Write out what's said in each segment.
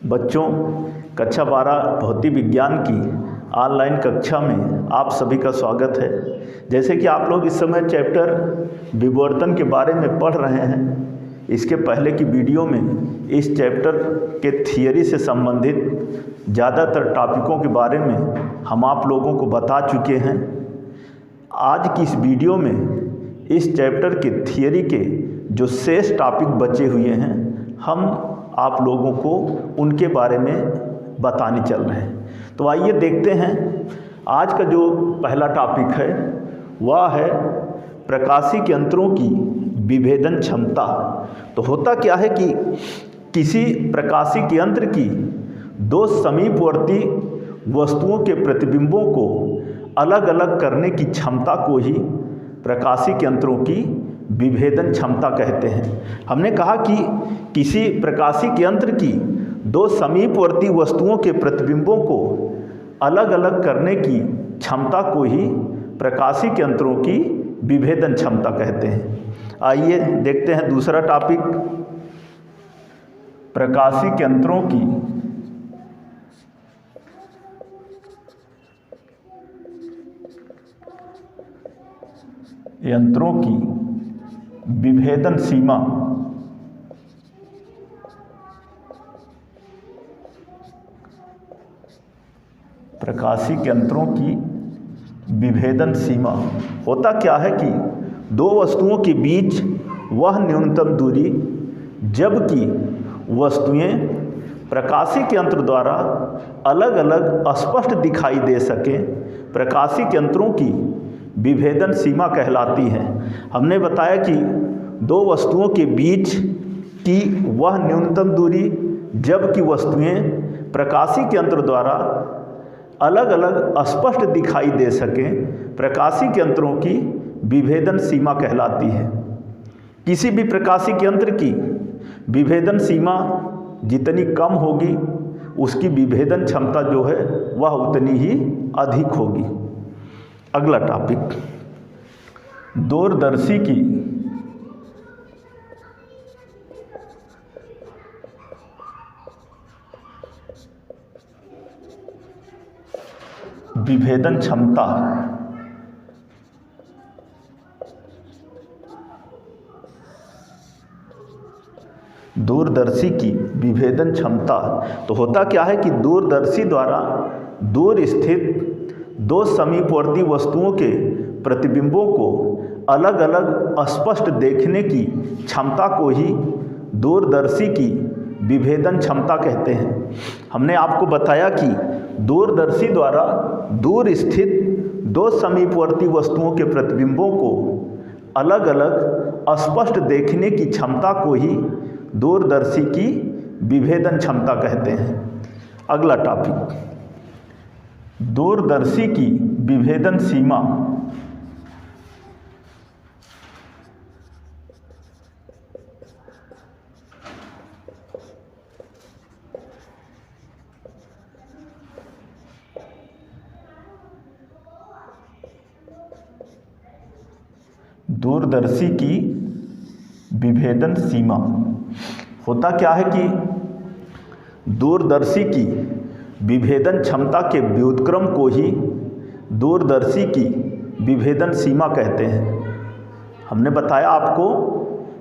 बच्चों, कक्षा 12 भौतिक विज्ञान की ऑनलाइन कक्षा में आप सभी का स्वागत है। जैसे कि आप लोग इस समय चैप्टर विवर्तन के बारे में पढ़ रहे हैं, इसके पहले की वीडियो में इस चैप्टर के थियरी से संबंधित ज़्यादातर टॉपिकों के बारे में हम आप लोगों को बता चुके हैं। आज की इस वीडियो में इस चैप्टर के थियरी के जो शेष टॉपिक बचे हुए हैं, हम आप लोगों को उनके बारे में बताने चल रहे हैं। तो आइए देखते हैं। आज का जो पहला टॉपिक है वह है प्रकाशिक यंत्रों की विभेदन क्षमता। तो होता क्या है कि किसी प्रकाशिक यंत्र की दो समीपवर्ती वस्तुओं के प्रतिबिंबों को अलग अलग करने की क्षमता को ही प्रकाशिक यंत्रों की विभेदन क्षमता कहते हैं। हमने कहा कि किसी प्रकाशिक यंत्र की दो समीपवर्ती वस्तुओं के प्रतिबिंबों को अलग अलग करने की क्षमता को ही प्रकाशिक यंत्रों की विभेदन क्षमता कहते हैं। आइए देखते हैं दूसरा टॉपिक, प्रकाशिक यंत्रों की विभेदन सीमा। प्रकाशिक यंत्रों की विभेदन सीमा होता क्या है कि दो वस्तुओं के बीच वह न्यूनतम दूरी जबकि वस्तुएं प्रकाशिक यंत्र द्वारा अलग अलग स्पष्ट दिखाई दे सकें, प्रकाशिक यंत्रों की विभेदन सीमा कहलाती है। हमने बताया कि दो वस्तुओं के बीच की वह न्यूनतम दूरी जबकि वस्तुएं प्रकाशिक यंत्र द्वारा अलग अलग स्पष्ट दिखाई दे सकें, प्रकाशिक यंत्रों की विभेदन सीमा कहलाती है। किसी भी प्रकाशिक यंत्र की विभेदन सीमा जितनी कम होगी, उसकी विभेदन क्षमता जो है वह उतनी ही अधिक होगी। अगला टॉपिक, दूरदर्शी की विभेदन क्षमता। दूरदर्शी की विभेदन क्षमता। तो होता क्या है कि दूरदर्शी द्वारा दूर स्थित दो समीपवर्ती वस्तुओं के प्रतिबिंबों को अलग अलग स्पष्ट देखने की क्षमता को ही दूरदर्शी की विभेदन क्षमता कहते हैं। हमने आपको बताया कि दूरदर्शी द्वारा दूर स्थित दो समीपवर्ती वस्तुओं के प्रतिबिंबों को अलग अलग स्पष्ट देखने की क्षमता को ही दूरदर्शी की विभेदन क्षमता कहते हैं। अगला टॉपिक, दूरदर्शी की विभेदन सीमा। दूरदर्शी की विभेदन सीमा होता क्या है कि दूरदर्शी की विभेदन क्षमता के व्युत्क्रम को ही दूरदर्शी की विभेदन सीमा कहते हैं। हमने बताया आपको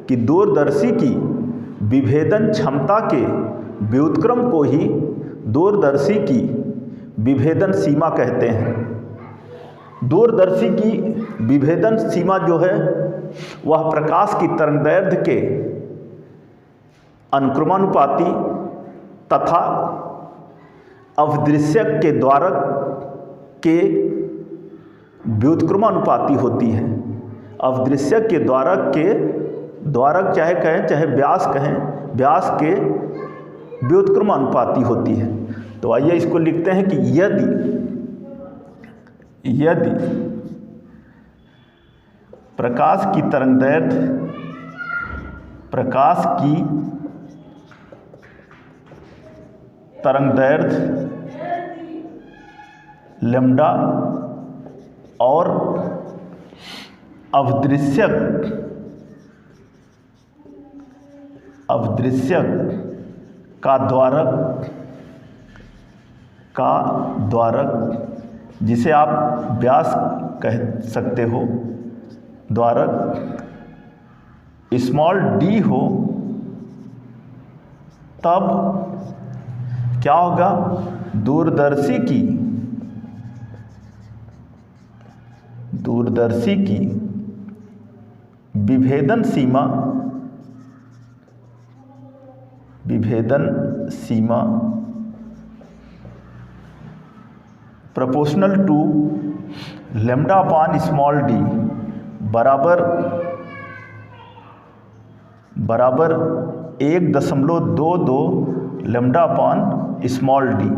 कि दूरदर्शी की विभेदन क्षमता के व्युत्क्रम को ही दूरदर्शी की विभेदन सीमा कहते हैं। दूरदर्शी की विभेदन सीमा जो है वह प्रकाश की तरंगदैर्घ्य के अनुक्रमानुपाती तथा अवदृश्यक के द्वारक के व्युत्क्रमानुपाती होती है। अवदृश्यक के द्वारक चाहे कहें चाहे व्यास कहें, व्यास के व्युत्क्रमानुपाती होती है। तो आइए इसको लिखते हैं कि यदि प्रकाश की तरंगदैर्घ्य लैम्डा और अवदृश्यक का द्वारक जिसे आप व्यास कह सकते हो, द्वारक स्मॉल डी हो, तब क्या होगा? दूरदर्शी की विभेदन सीमा proportional to lambda upon small D बराबर 1.22 लैम्डा अपान स्मॉल डी।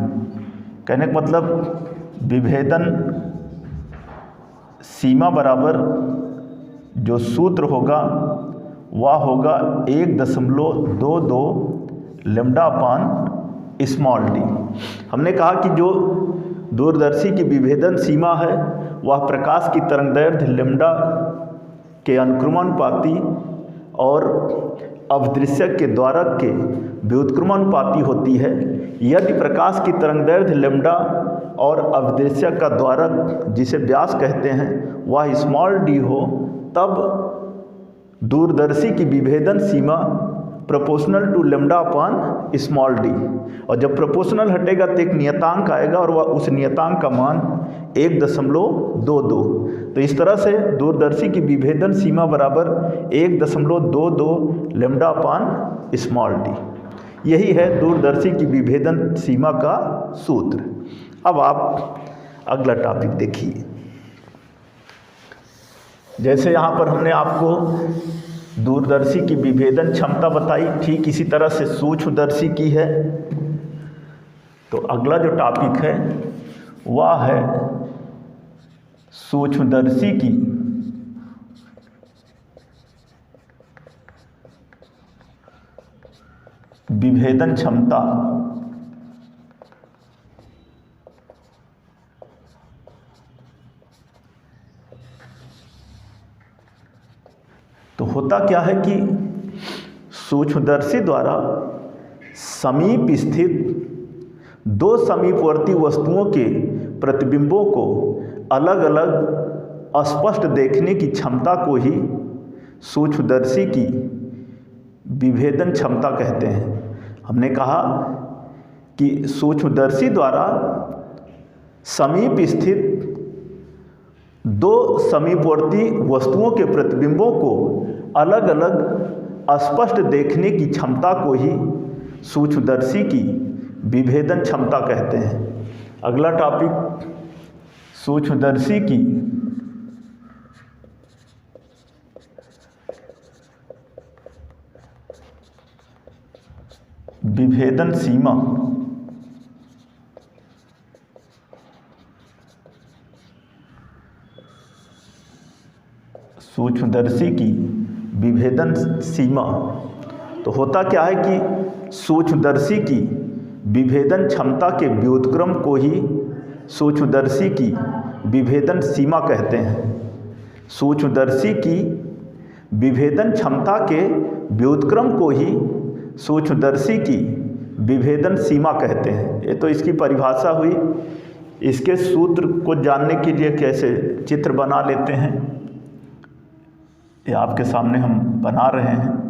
कहने का मतलब विभेदन सीमा बराबर जो सूत्र होगा वह होगा 1.22 लैम्डा अपान स्मॉल डी। हमने कहा कि जो दूरदर्शी की विभेदन सीमा है वह प्रकाश की तरंगदैर्घ्य लैम्डा के अनुक्रमानुपाती और अवदृश्यक के द्वारक के व्युत्क्रमानुपाती होती है। यदि प्रकाश की तरंगदैर्घ्य लैम्डा और अवदृश्यक का द्वारक जिसे व्यास कहते हैं वह स्मॉल डी हो, तब दूरदर्शी की विभेदन सीमा proportional to lambda upon small D. और जब प्रोपोर्शनल हटेगा तो एक नियतांक आएगा और वह उस नियतांक का मान 1.22। तो इस तरह से दूरदर्शी की विभेदन सीमा बराबर 1.22 लैम्डा अपान स्मॉल डी। यही है दूरदर्शी की विभेदन सीमा का सूत्र। अब आप अगला टॉपिक देखिए। जैसे यहाँ पर हमने आपको दूरदर्शी की विभेदन क्षमता बताई, ठीक इसी तरह से सूक्ष्मदर्शी की है। तो अगला जो टॉपिक है वह है सूक्ष्मदर्शी की विभेदन क्षमता। तो होता क्या है कि सूक्ष्मदर्शी द्वारा समीप स्थित दो समीपवर्ती वस्तुओं के प्रतिबिंबों को अलग अलग स्पष्ट देखने की क्षमता को ही सूक्ष्मदर्शी की विभेदन क्षमता कहते हैं। हमने कहा कि सूक्ष्मदर्शी द्वारा समीप स्थित दो समीपवर्ती वस्तुओं के प्रतिबिंबों को अलग अलग स्पष्ट देखने की क्षमता को ही सूक्ष्मदर्शी की विभेदन क्षमता कहते हैं। अगला टॉपिक सूक्ष्मदर्शी की विभेदन सीमा। सूक्ष्मदर्शी की विभेदन सीमा। तो होता क्या है कि सूक्ष्मदर्शी की विभेदन क्षमता के व्युत्क्रम को ही सूक्ष्मदर्शी की विभेदन सीमा कहते हैं। सूक्ष्मदर्शी की विभेदन क्षमता के व्युत्क्रम को ही सूक्ष्मदर्शी की विभेदन सीमा कहते हैं। ये तो इसकी परिभाषा हुई। इसके सूत्र को जानने के लिए कैसे चित्र बना लेते हैं, ये आपके सामने हम बना रहे हैं।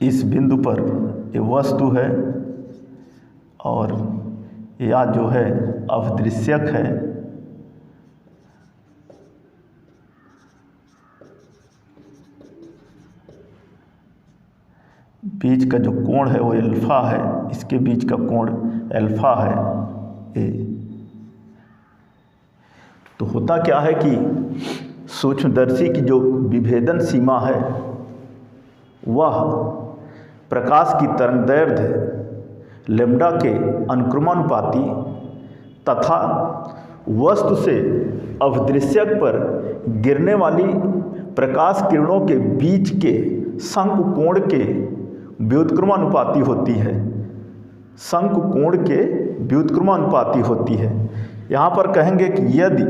इस बिंदु पर ये वस्तु है और या जो है अवदृश्यक है। बीच का जो कोण है वो अल्फा है, इसके बीच का कोण अल्फा है ए। तो होता क्या है कि सूक्ष्मदर्शी की जो विभेदन सीमा है वह प्रकाश की तरंगदैर्घ्य लैम्डा के अनुक्रमानुपाती तथा वस्तु से अवदृश्यक पर गिरने वाली प्रकाश किरणों के बीच के शंकु कोण के व्युत्क्रमानुपाती होती है। शंकु कोण के व्युत्क्रमानुपाती होती है। यहाँ पर कहेंगे कि यदि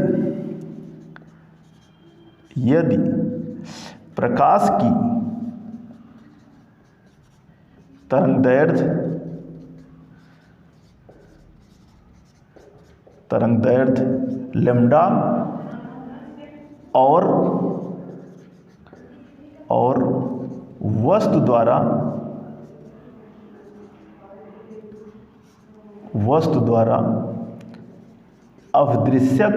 प्रकाश की तरंगदैर्घ्य लैम्डा और वस्तु द्वारा अवदृश्यक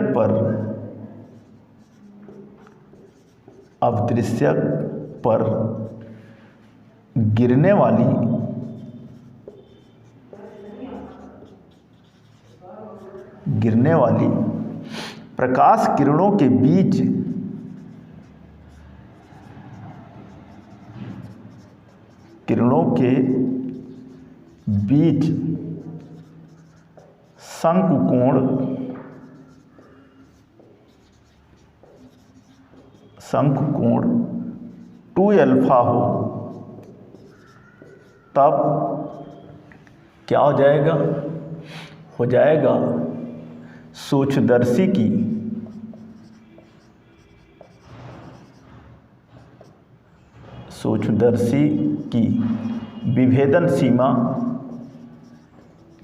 पर गिरने वाली प्रकाश किरणों के बीच शंकु कोण 2α हो, तब क्या हो जाएगा सूक्ष्मदर्शी की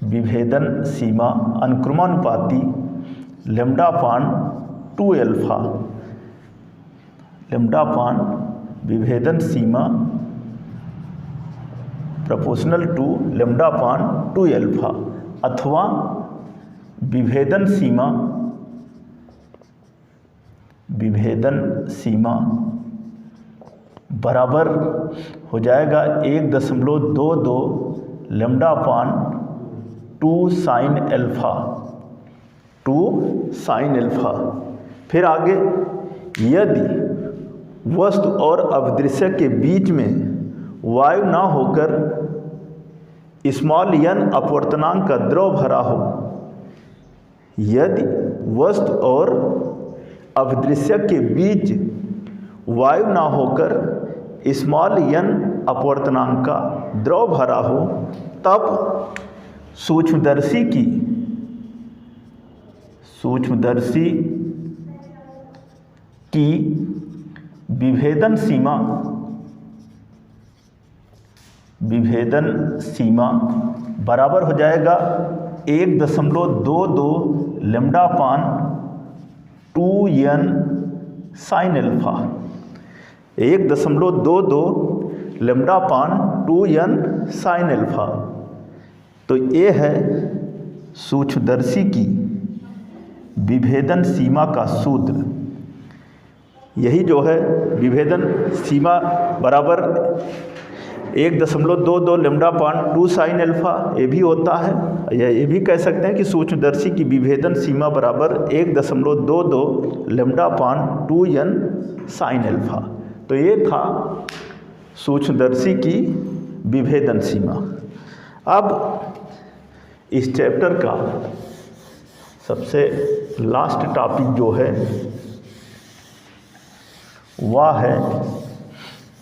विभेदन सीमा अनुक्रमानुपाती λ/2α, विभेदन सीमा प्रोपोर्शनल टू λ/2α, अथवा विभेदन सीमा बराबर हो जाएगा 1.22 λ/2 sin α। फिर आगे, यदि वस्तु और अवदृश्य के बीच में वायु ना होकर n अपवर्तनांक का द्रव भरा हो, यदि वस्तु और अवदृश्य के बीच वायु ना होकर n अपवर्तनांक का द्रव भरा हो, तब सूक्ष्मदर्शी की विभेदन सीमा बराबर हो जाएगा 1.22 λ/2n sin α, 1.22 λ/2n sin α। तो ये है सूक्ष्मदर्शी की विभेदन सीमा का सूत्र। यही जो है विभेदन सीमा बराबर 1.22 λ/2 sin α, ये भी होता है, या ये भी कह सकते हैं कि सूक्ष्मदर्शी की विभेदन सीमा बराबर 1.22 λ/2n sin α। तो ये था सूक्ष्मदर्शी की विभेदन सीमा। अब इस चैप्टर का सबसे लास्ट टॉपिक जो है वह है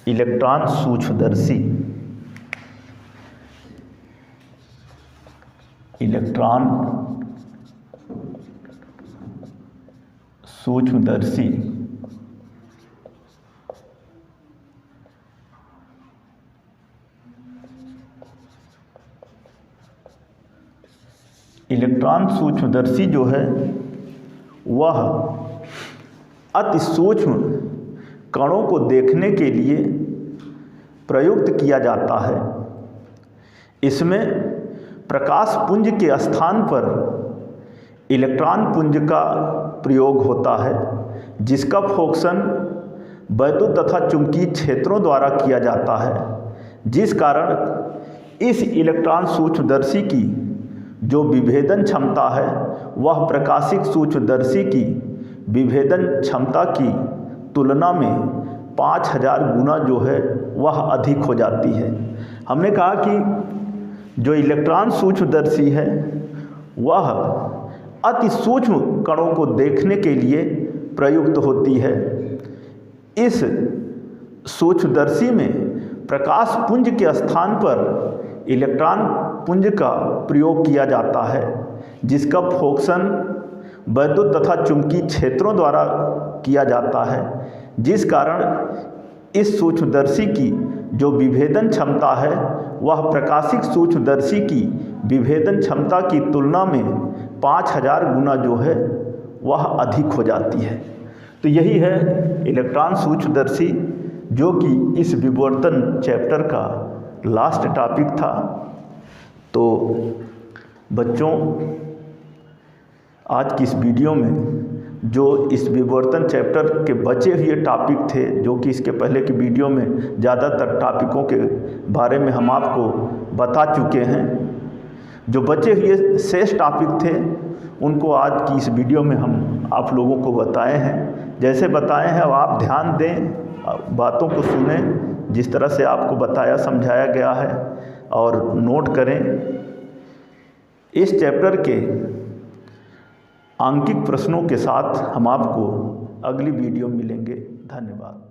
इलेक्ट्रॉन सूक्ष्मदर्शी। इलेक्ट्रॉन सूक्ष्मदर्शी इलेक्ट्रॉन सूक्ष्मदर्शी जो है वह अति सूक्ष्म कणों को देखने के लिए प्रयुक्त किया जाता है। इसमें प्रकाश पुंज के स्थान पर इलेक्ट्रॉन पुंज का प्रयोग होता है, जिसका फोकसन वैद्युत तथा चुंबकीय क्षेत्रों द्वारा किया जाता है, जिस कारण इस इलेक्ट्रॉन सूक्ष्मदर्शी की जो विभेदन क्षमता है वह प्रकाशिक सूक्ष्मदर्शी की विभेदन क्षमता की तुलना में 5000 गुना जो है वह अधिक हो जाती है। हमने कहा कि जो इलेक्ट्रॉन सूक्ष्मदर्शी है वह अति सूक्ष्म कणों को देखने के लिए प्रयुक्त होती है। इस सूक्ष्मदर्शी में प्रकाश पुंज के स्थान पर इलेक्ट्रॉन पुंज का प्रयोग किया जाता है, जिसका फोक्सन वैद्युत तथा चुंबकीय क्षेत्रों द्वारा किया जाता है, जिस कारण इस सूक्ष्मदर्शी की जो विभेदन क्षमता है वह प्रकाशिक सूक्ष्मदर्शी की विभेदन क्षमता की तुलना में 5000 गुना जो है वह अधिक हो जाती है। तो यही है इलेक्ट्रॉन सूक्ष्मदर्शी, जो कि इस विवर्तन चैप्टर का लास्ट टॉपिक था। तो बच्चों, आज की इस वीडियो में जो इस विवर्तन चैप्टर के बचे हुए टॉपिक थे, जो कि इसके पहले की वीडियो में ज़्यादातर टॉपिकों के बारे में हम आपको बता चुके हैं, जो बचे हुए शेष टॉपिक थे उनको आज की इस वीडियो में हम आप लोगों को बताए हैं। जैसे बताए हैं अब आप ध्यान दें, बातों को सुने, जिस तरह से आपको बताया समझाया गया है, और नोट करें। इस चैप्टर के आंकिक प्रश्नों के साथ हम आपको अगली वीडियो में मिलेंगे। धन्यवाद।